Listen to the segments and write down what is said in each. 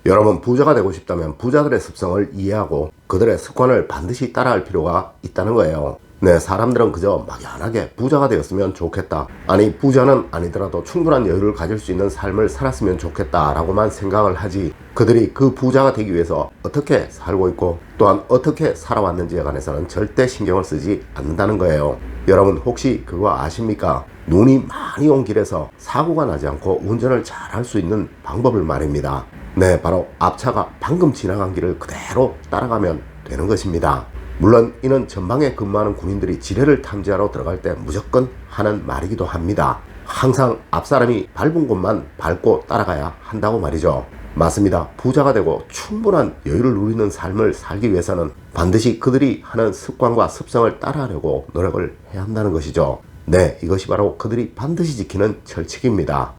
여러분, 부자가 되고 싶다면 부자들의 습성을 이해하고 그들의 습관을 반드시 따라할 필요가 있다는 거예요. 네, 사람들은 그저 막연하게 부자가 되었으면 좋겠다, 아니 부자는 아니더라도 충분한 여유를 가질 수 있는 삶을 살았으면 좋겠다 라고만 생각을 하지, 그들이 그 부자가 되기 위해서 어떻게 살고 있고 또한 어떻게 살아왔는지에 관해서는 절대 신경을 쓰지 않는다는 거예요. 여러분, 혹시 그거 아십니까? 눈이 많이 온 길에서 사고가 나지 않고 운전을 잘 할 수 있는 방법을 말입니다. 네, 바로 앞차가 방금 지나간 길을 그대로 따라가면 되는 것입니다. 물론 이는 전방에 근무하는 군인들이 지뢰를 탐지하러 들어갈 때 무조건 하는 말이기도 합니다. 항상 앞사람이 밟은 곳만 밟고 따라가야 한다고 말이죠. 맞습니다. 부자가 되고 충분한 여유를 누리는 삶을 살기 위해서는 반드시 그들이 하는 습관과 습성을 따라하려고 노력을 해야 한다는 것이죠. 네, 이것이 바로 그들이 반드시 지키는 철칙입니다.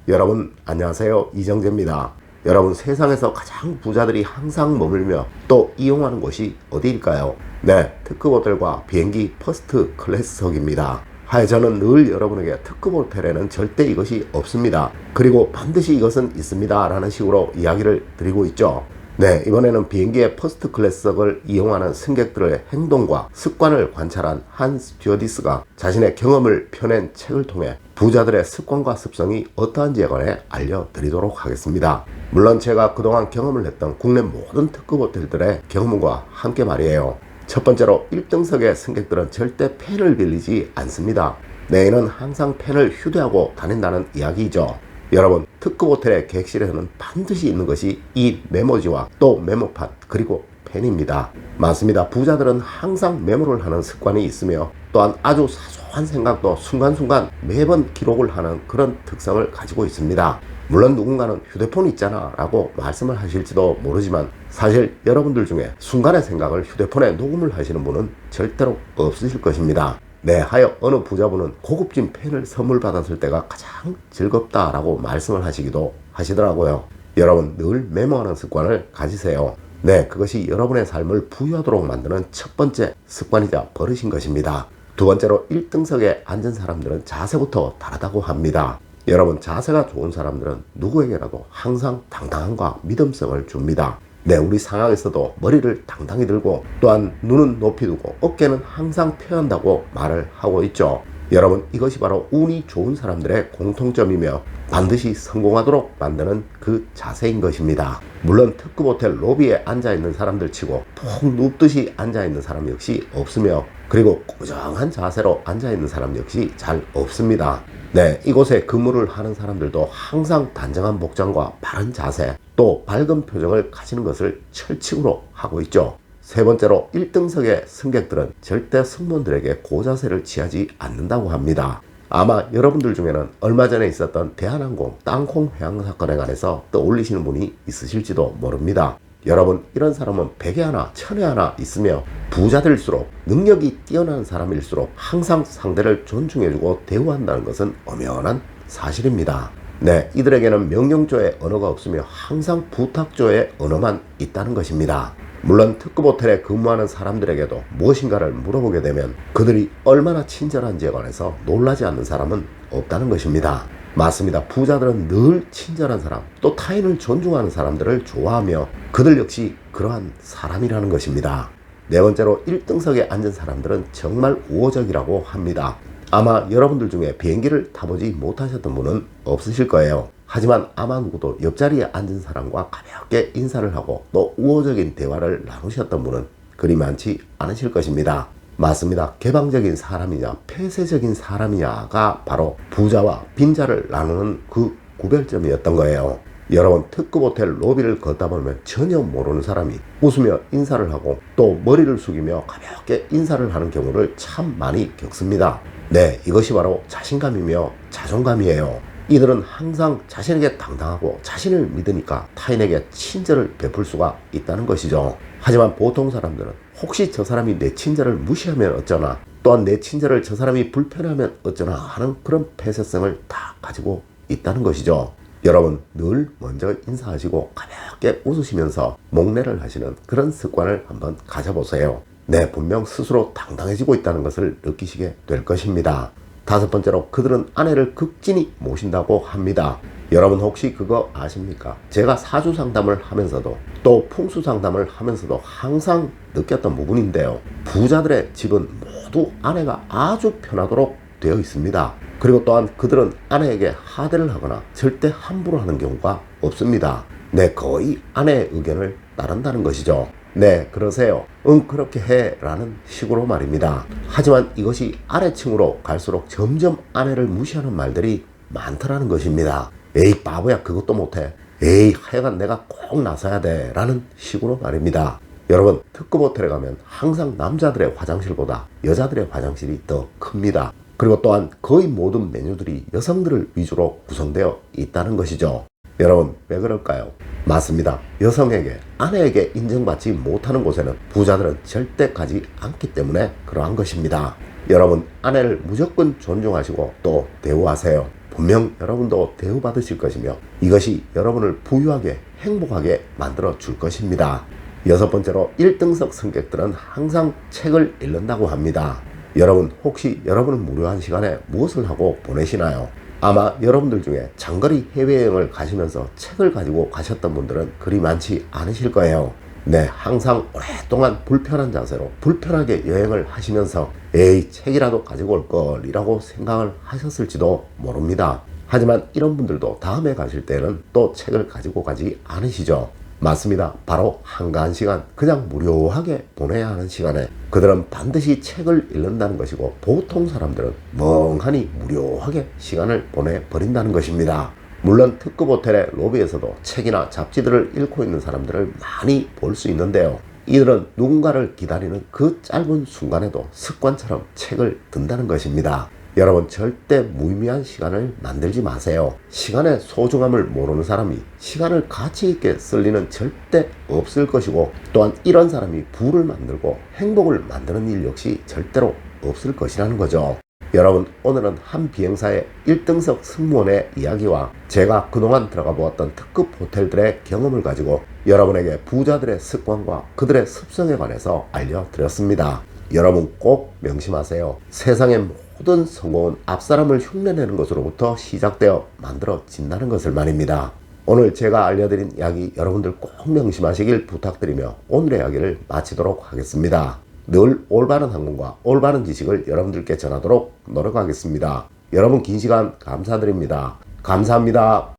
여러분, 안녕하세요. 이정재입니다. 여러분, 세상에서 가장 부자들이 항상 머물며 또 이용하는 곳이 어디일까요? 네, 특급 호텔과 비행기 퍼스트 클래스석입니다. 하여 저는 늘 여러분에게 특급 호텔에는 절대 이것이 없습니다, 그리고 반드시 이것은 있습니다 라는 식으로 이야기를 드리고 있죠. 네, 이번에는 비행기의 퍼스트 클래스석을 이용하는 승객들의 행동과 습관을 관찰한 한 스튜어디스가 자신의 경험을 펴낸 책을 통해 부자들의 습관과 습성이 어떠한지에 관해 알려드리도록 하겠습니다. 물론 제가 그동안 경험을 했던 국내 모든 특급 호텔들의 경험과 함께 말이에요. 첫 번째로 1등석의 승객들은 절대 펜을 빌리지 않습니다. 네, 이는 항상 펜을 휴대하고 다닌다는 이야기이죠. 여러분, 특급 호텔의 객실에서는 반드시 있는 것이 이 메모지와 또 메모판 그리고 펜입니다. 맞습니다. 부자들은 항상 메모를 하는 습관이 있으며 또한 아주 사소한 생각도 순간순간 매번 기록을 하는 그런 특성을 가지고 있습니다. 물론 누군가는 휴대폰 있잖아 라고 말씀을 하실지도 모르지만 사실 여러분들 중에 순간의 생각을 휴대폰에 녹음을 하시는 분은 절대로 없으실 것입니다. 네, 하여 어느 부자분은 고급진 펜을 선물 받았을 때가 가장 즐겁다라고 말씀을 하시기도 하시더라고요. 여러분, 늘 메모하는 습관을 가지세요. 네, 그것이 여러분의 삶을 부유하도록 만드는 첫 번째 습관이자 버릇인 것입니다. 두 번째로 1등석에 앉은 사람들은 자세부터 다르다고 합니다. 여러분, 자세가 좋은 사람들은 누구에게라도 항상 당당함과 믿음성을 줍니다. 네, 우리 상황에서도 머리를 당당히 들고 또한 눈은 높이 두고 어깨는 항상 펴한다고 말을 하고 있죠. 여러분, 이것이 바로 운이 좋은 사람들의 공통점이며 반드시 성공하도록 만드는 그 자세인 것입니다. 물론 특급 호텔 로비에 앉아있는 사람들 치고 푹 눕듯이 앉아있는 사람 역시 없으며 그리고 꾸정한 자세로 앉아있는 사람 역시 잘 없습니다. 네, 이곳에 근무를 하는 사람들도 항상 단정한 복장과 바른 자세 또 밝은 표정을 가지는 것을 철칙으로 하고 있죠. 세 번째로 1등석의 승객들은 절대 승무원들에게 고자세를 취하지 않는다고 합니다. 아마 여러분들 중에는 얼마 전에 있었던 대한항공 땅콩 회항 사건에 관해서 떠올리시는 분이 있으실지도 모릅니다. 여러분, 이런 사람은 100에 하나 1000에 하나 있으며 부자들일수록 능력이 뛰어난 사람일수록 항상 상대를 존중해주고 대우한다는 것은 엄연한 사실입니다. 네, 이들에게는 명령조의 언어가 없으며 항상 부탁조의 언어만 있다는 것입니다. 물론 특급 호텔에 근무하는 사람들에게도 무엇인가를 물어보게 되면 그들이 얼마나 친절한지에 관해서 놀라지 않는 사람은 없다는 것입니다. 맞습니다. 부자들은 늘 친절한 사람, 또 타인을 존중하는 사람들을 좋아하며 그들 역시 그러한 사람이라는 것입니다. 네 번째로 1등석에 앉은 사람들은 정말 우호적이라고 합니다. 아마 여러분들 중에 비행기를 타보지 못하셨던 분은 없으실 거예요. 하지만 아마 누구도 옆자리에 앉은 사람과 가볍게 인사를 하고 또 우호적인 대화를 나누셨던 분은 그리 많지 않으실 것입니다. 맞습니다. 개방적인 사람이냐 폐쇄적인 사람이냐가 바로 부자와 빈자를 나누는 그 구별점이었던 거예요. 여러분, 특급 호텔 로비를 걷다 보면 전혀 모르는 사람이 웃으며 인사를 하고 또 머리를 숙이며 가볍게 인사를 하는 경우를 참 많이 겪습니다. 네, 이것이 바로 자신감이며 자존감이에요. 이들은 항상 자신에게 당당하고 자신을 믿으니까 타인에게 친절을 베풀 수가 있다는 것이죠. 하지만 보통 사람들은 혹시 저 사람이 내 친절을 무시하면 어쩌나, 또한 내 친절을 저 사람이 불편하면 어쩌나 하는 그런 폐쇄성을 다 가지고 있다는 것이죠. 여러분, 늘 먼저 인사하시고 가볍게 웃으시면서 목례를 하시는 그런 습관을 한번 가져보세요. 네, 분명 스스로 당당해지고 있다는 것을 느끼시게 될 것입니다. 다섯 번째로 그들은 아내를 극진히 모신다고 합니다. 여러분 혹시 그거 아십니까? 제가 사주 상담을 하면서도 또 풍수 상담을 하면서도 항상 느꼈던 부분인데요. 부자들의 집은 모두 아내가 아주 편하도록 되어 있습니다. 그리고 또한 그들은 아내에게 하대를 하거나 절대 함부로 하는 경우가 없습니다. 네, 거의 아내의 의견을 따른다는 것이죠. 네, 그러세요. 응, 그렇게 해 라는 식으로 말입니다. 하지만 이것이 아래층으로 갈수록 점점 아내를 무시하는 말들이 많더라는 것입니다. 에이 바보야, 그것도 못해. 에이 하여간 내가 꼭 나서야 돼 라는 식으로 말입니다. 여러분, 특급 호텔에 가면 항상 남자들의 화장실보다 여자들의 화장실이 더 큽니다. 그리고 또한 거의 모든 메뉴들이 여성들을 위주로 구성되어 있다는 것이죠. 여러분, 왜 그럴까요? 맞습니다. 여성에게, 아내에게 인정받지 못하는 곳에는 부자들은 절대 가지 않기 때문에 그러한 것입니다. 여러분, 아내를 무조건 존중하시고 또 대우하세요. 분명 여러분도 대우받으실 것이며 이것이 여러분을 부유하게 행복하게 만들어 줄 것입니다. 여섯 번째로 1등석 승객들은 항상 책을 읽는다고 합니다. 여러분 혹시 여러분은 무료한 시간에 무엇을 하고 보내시나요? 아마 여러분들 중에 장거리 해외여행을 가시면서 책을 가지고 가셨던 분들은 그리 많지 않으실 거예요. 네, 항상 오랫동안 불편한 자세로 불편하게 여행을 하시면서 에이 책이라도 가지고 올 걸이라고 생각을 하셨을지도 모릅니다. 하지만 이런 분들도 다음에 가실 때는 또 책을 가지고 가지 않으시죠. 맞습니다. 바로 한가한 시간, 그냥 무료하게 보내야 하는 시간에 그들은 반드시 책을 읽는다는 것이고 보통 사람들은 멍하니 무료하게 시간을 보내버린다는 것입니다. 물론 특급 호텔의 로비에서도 책이나 잡지들을 읽고 있는 사람들을 많이 볼 수 있는데요. 이들은 누군가를 기다리는 그 짧은 순간에도 습관처럼 책을 든다는 것입니다. 여러분 절대 무의미한 시간을 만들지 마세요. 시간의 소중함을 모르는 사람이 시간을 가치 있게 쓸 리는 절대 없을 것이고 또한 이런 사람이 부를 만들고 행복을 만드는 일 역시 절대로 없을 것이라는 거죠. 여러분 오늘은 한 비행사의 1등석 승무원의 이야기와 제가 그동안 들어가 보았던 특급 호텔들의 경험을 가지고 여러분에게 부자들의 습관과 그들의 습성에 관해서 알려드렸습니다. 여러분 꼭 명심하세요. 세상의 모든 성공은 앞사람을 흉내내는 것으로부터 시작되어 만들어진다는 것을 말입니다. 오늘 제가 알려드린 이야기 여러분들 꼭 명심하시길 부탁드리며 오늘의 이야기를 마치도록 하겠습니다. 늘 올바른 항공과 올바른 지식을 여러분들께 전하도록 노력하겠습니다. 여러분 긴 시간 감사드립니다. 감사합니다.